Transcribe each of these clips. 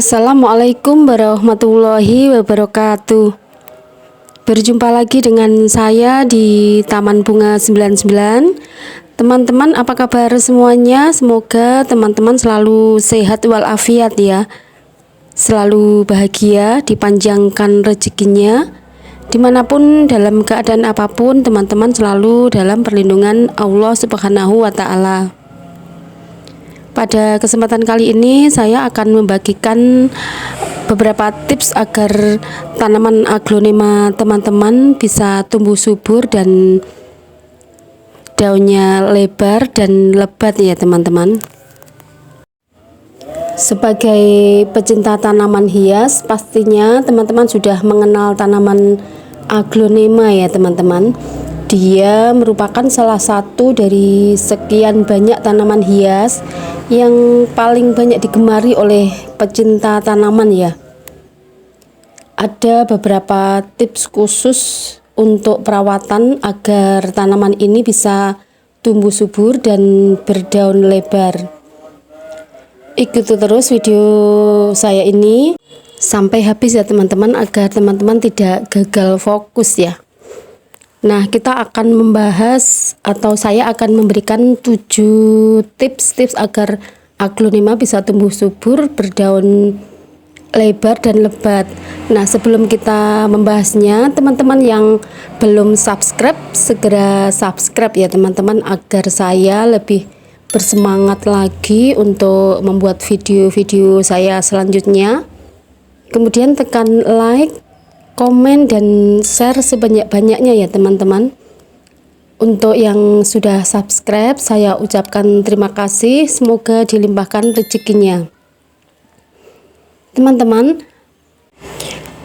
Assalamualaikum warahmatullahi wabarakatuh. Berjumpa lagi dengan saya di Taman Bunga 99. Teman-teman, apa kabar semuanya? Semoga teman-teman selalu sehat walafiat ya. Selalu bahagia, dipanjangkan rezekinya. Dimanapun dalam keadaan apapun, teman-teman selalu dalam perlindungan Allah Subhanahu wa Ta'ala. Pada kesempatan kali ini saya akan membagikan beberapa tips agar tanaman aglonema teman-teman bisa tumbuh subur dan daunnya lebar dan lebat ya teman-teman. Sebagai pecinta tanaman hias, pastinya teman-teman sudah mengenal tanaman aglonema ya teman-teman. Dia merupakan salah satu dari sekian banyak tanaman hias yang paling banyak digemari oleh pecinta tanaman ya. Ada beberapa tips khusus untuk perawatan agar tanaman ini bisa tumbuh subur dan berdaun lebar. Ikuti terus video saya ini sampai habis ya teman-teman, agar teman-teman tidak gagal fokus ya. Nah, kita akan membahas atau saya akan memberikan 7 tips agar aglonema bisa tumbuh subur, berdaun lebar dan lebat. Nah, sebelum kita membahasnya, teman-teman yang belum subscribe, segera subscribe ya teman-teman, agar saya lebih bersemangat lagi untuk membuat video-video saya selanjutnya. Kemudian tekan like, komen dan share sebanyak-banyaknya ya teman-teman. Untuk yang sudah subscribe, saya ucapkan terima kasih, semoga dilimpahkan rezekinya. Teman-teman,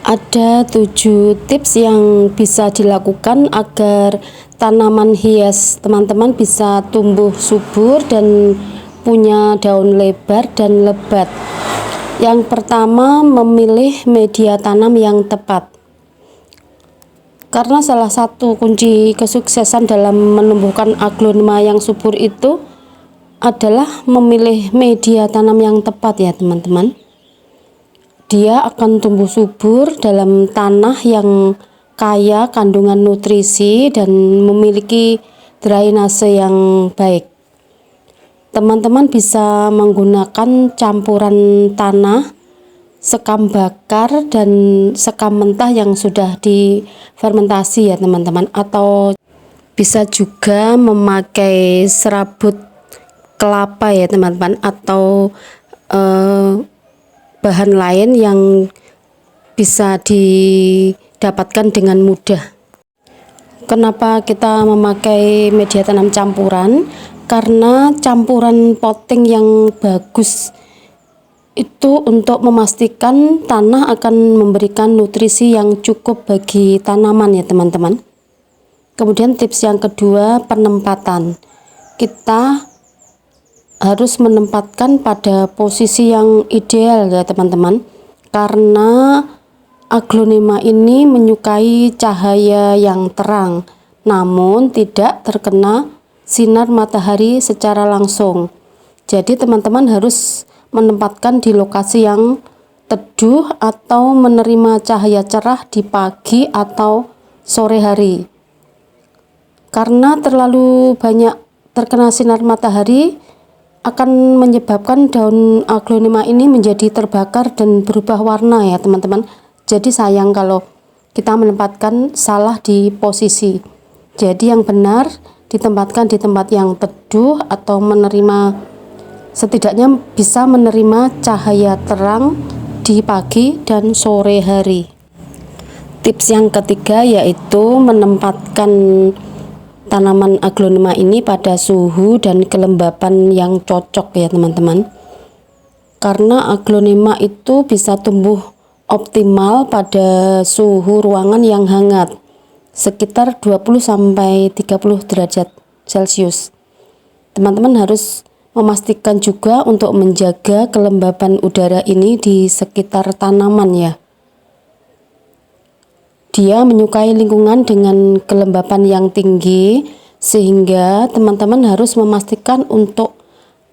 ada 7 tips yang bisa dilakukan agar tanaman hias teman-teman bisa tumbuh subur dan punya daun lebar dan lebat. Yang pertama, memilih media tanam yang tepat. Karena salah satu kunci kesuksesan dalam menumbuhkan aglonema yang subur itu adalah memilih media tanam yang tepat ya teman-teman. Dia akan tumbuh subur dalam tanah yang kaya kandungan nutrisi dan memiliki drainase yang baik. Teman-teman bisa menggunakan campuran tanah, sekam bakar dan sekam mentah yang sudah difermentasi ya teman-teman, atau bisa juga memakai serabut kelapa ya teman-teman, atau bahan lain yang bisa didapatkan dengan mudah. Kenapa kita memakai media tanam campuran? Karena campuran potting yang bagus itu untuk memastikan tanah akan memberikan nutrisi yang cukup bagi tanaman ya teman-teman. Kemudian tips yang kedua, penempatan. Kita harus menempatkan pada posisi yang ideal ya teman-teman, karena aglonema ini menyukai cahaya yang terang namun tidak terkena sinar matahari secara langsung. Jadi teman-teman harus menempatkan di lokasi yang teduh atau menerima cahaya cerah di pagi atau sore hari. Karena terlalu banyak terkena sinar matahari akan menyebabkan daun aglonema ini menjadi terbakar dan berubah warna ya teman-teman. Jadi sayang kalau kita menempatkan salah di posisi. Jadi yang benar ditempatkan di tempat yang teduh atau setidaknya bisa menerima cahaya terang di pagi dan sore hari. Tips yang ketiga yaitu menempatkan tanaman aglonema ini pada suhu dan kelembapan yang cocok ya teman-teman. Karena aglonema itu bisa tumbuh optimal pada suhu ruangan yang hangat, sekitar 20-30 derajat Celcius. Teman-teman harus memastikan juga untuk menjaga kelembapan udara ini di sekitar tanaman ya. Dia menyukai lingkungan dengan kelembapan yang tinggi, sehingga teman-teman harus memastikan untuk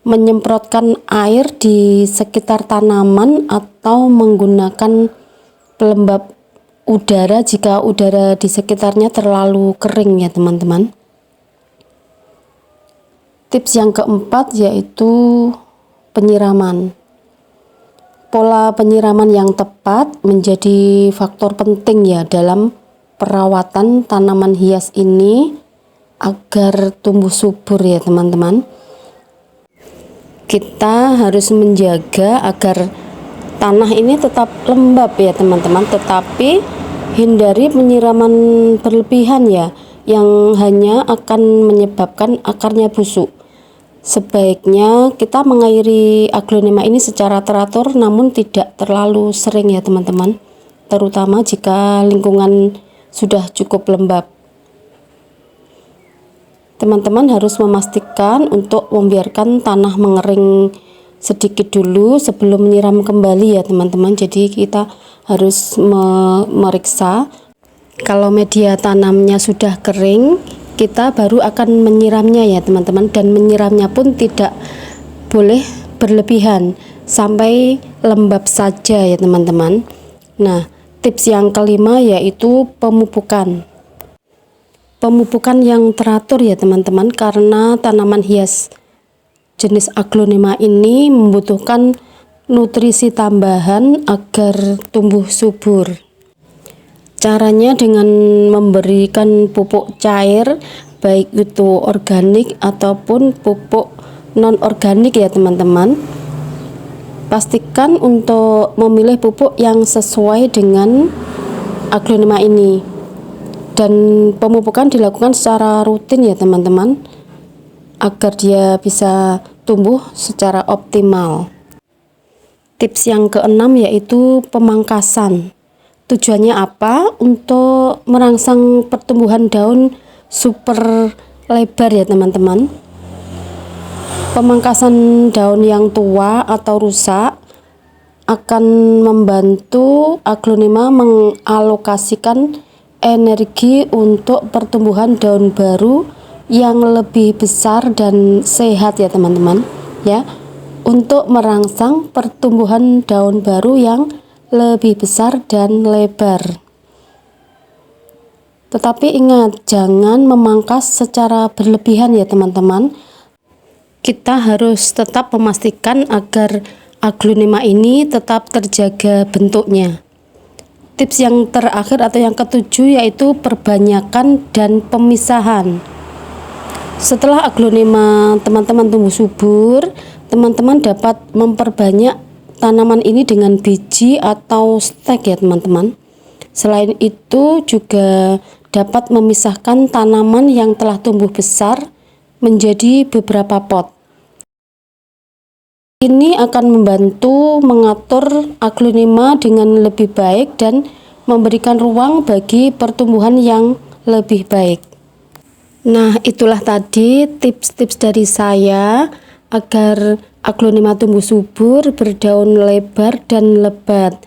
menyemprotkan air di sekitar tanaman atau menggunakan pelembab udara jika udara di sekitarnya terlalu kering ya teman-teman. Tips yang keempat yaitu penyiraman. Pola penyiraman yang tepat menjadi faktor penting ya dalam perawatan tanaman hias ini agar tumbuh subur ya teman-teman. Kita harus menjaga agar tanah ini tetap lembab ya teman-teman, tetapi hindari penyiraman berlebihan ya, yang hanya akan menyebabkan akarnya busuk. Sebaiknya kita mengairi aglonema ini secara teratur namun tidak terlalu sering ya teman-teman, terutama jika lingkungan sudah cukup lembab. Teman-teman harus memastikan untuk membiarkan tanah mengering sedikit dulu sebelum menyiram kembali ya teman-teman. Jadi kita harus meriksa kalau media tanamnya sudah kering, kita baru akan menyiramnya ya teman-teman, dan menyiramnya pun tidak boleh berlebihan, sampai lembab saja ya teman-teman. Nah, tips yang kelima yaitu pemupukan. Pemupukan yang teratur ya teman-teman, karena tanaman hias jenis aglonema ini membutuhkan nutrisi tambahan agar tumbuh subur. Caranya dengan memberikan pupuk cair, baik itu organik ataupun pupuk non organik ya teman-teman. Pastikan untuk memilih pupuk yang sesuai dengan aglonema ini. Dan pemupukan dilakukan secara rutin ya teman-teman, agar dia bisa tumbuh secara optimal. Tips yang keenam yaitu pemangkasan. Tujuannya apa? Untuk merangsang pertumbuhan daun super lebar ya teman-teman. Pemangkasan daun yang tua atau rusak akan membantu aglonema mengalokasikan energi untuk pertumbuhan daun baru yang lebih besar dan sehat ya teman-teman ya, untuk merangsang pertumbuhan daun baru yang lebih besar dan lebar. Tetapi ingat, jangan memangkas secara berlebihan ya teman-teman. Kita harus tetap memastikan agar aglonema ini tetap terjaga bentuknya. Tips yang terakhir atau yang ketujuh yaitu perbanyakan dan pemisahan. Setelah aglonema teman-teman tumbuh subur, teman-teman dapat memperbanyak tanaman ini dengan biji atau stek ya teman-teman. Selain itu juga dapat memisahkan tanaman yang telah tumbuh besar menjadi beberapa pot. Ini akan membantu mengatur aglonema dengan lebih baik dan memberikan ruang bagi pertumbuhan yang lebih baik. Nah, itulah tadi tips-tips dari saya agar aglonema tumbuh subur, berdaun lebar dan lebat.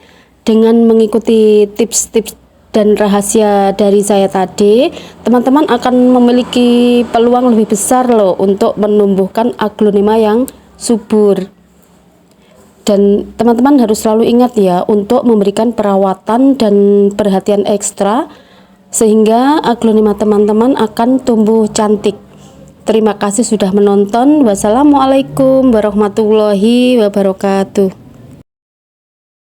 Dengan mengikuti tips-tips dan rahasia dari saya tadi, teman-teman akan memiliki peluang lebih besar loh untuk menumbuhkan aglonema yang subur. Dan teman-teman harus selalu ingat ya untuk memberikan perawatan dan perhatian ekstra sehingga aglonema teman-teman akan tumbuh cantik. Terima kasih sudah menonton. Wassalamualaikum warahmatullahi wabarakatuh.